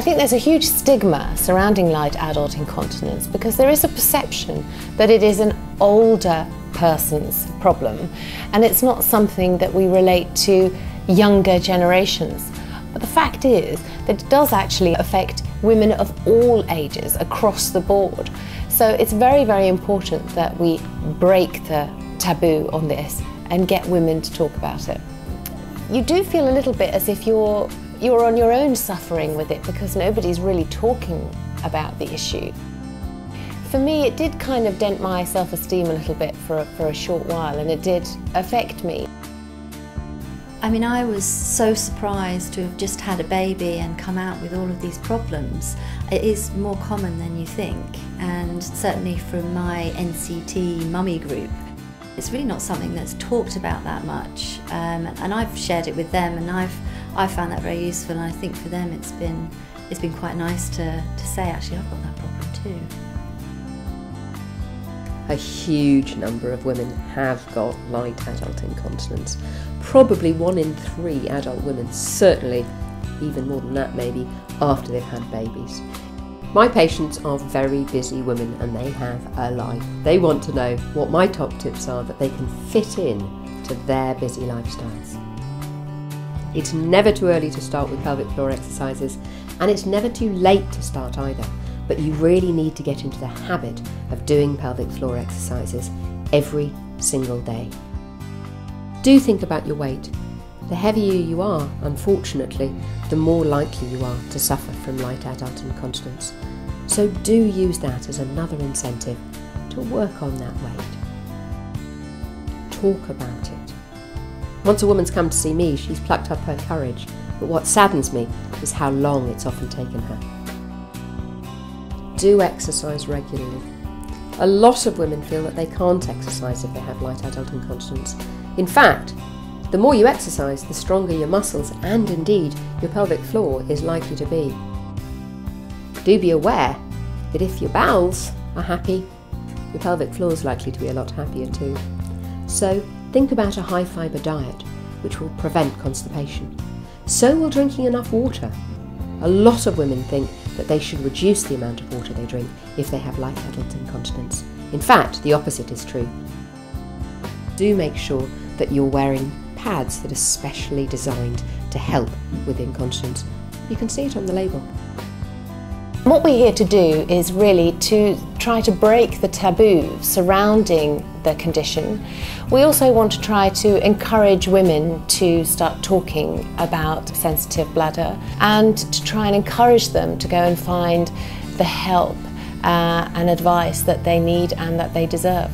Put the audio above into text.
I think there's a huge stigma surrounding light adult incontinence because there is a perception that it is an older person's problem and it's not something that we relate to younger generations. But the fact is that it does actually affect women of all ages across the board. So it's very, very important that we break the taboo on this and get women to talk about it. You do feel a little bit as if you're on your own suffering with it because nobody's really talking about the issue. For me, it did kind of dent my self-esteem a little bit for a short while, and it did affect me. I mean, I was so surprised to have just had a baby and come out with all of these problems. It is more common than you think, and certainly from my NCT mummy group, it's really not something that's talked about that much. And I've shared it with them, and I've found that very useful, and I think for them it's been quite nice to say, actually, I've got that problem too. A huge number of women have got light adult incontinence. Probably 1 in 3 adult women, certainly even more than that maybe, after they've had babies. My patients are very busy women and they have a life. They want to know what my top tips are that they can fit in to their busy lifestyles. It's never too early to start with pelvic floor exercises, and it's never too late to start either. But you really need to get into the habit of doing pelvic floor exercises every single day. Do think about your weight. The heavier you are, unfortunately, the more likely you are to suffer from light adult incontinence. So do use that as another incentive to work on that weight. Talk about it. Once a woman's come to see me, she's plucked up her courage, but what saddens me is how long it's often taken her. Do exercise regularly. A lot of women feel that they can't exercise if they have light adult incontinence. In fact, the more you exercise, the stronger your muscles and indeed your pelvic floor is likely to be. Do be aware that if your bowels are happy, your pelvic floor is likely to be a lot happier too. So think about a high fibre diet, which will prevent constipation. So will drinking enough water. A lot of women think that they should reduce the amount of water they drink if they have light adult incontinence. In fact, the opposite is true. Do make sure that you're wearing pads that are specially designed to help with incontinence. You can see it on the label. What we're here to do is really to try to break the taboo surrounding the condition. We also want to try to encourage women to start talking about sensitive bladder and to try and encourage them to go and find the help and advice that they need and that they deserve.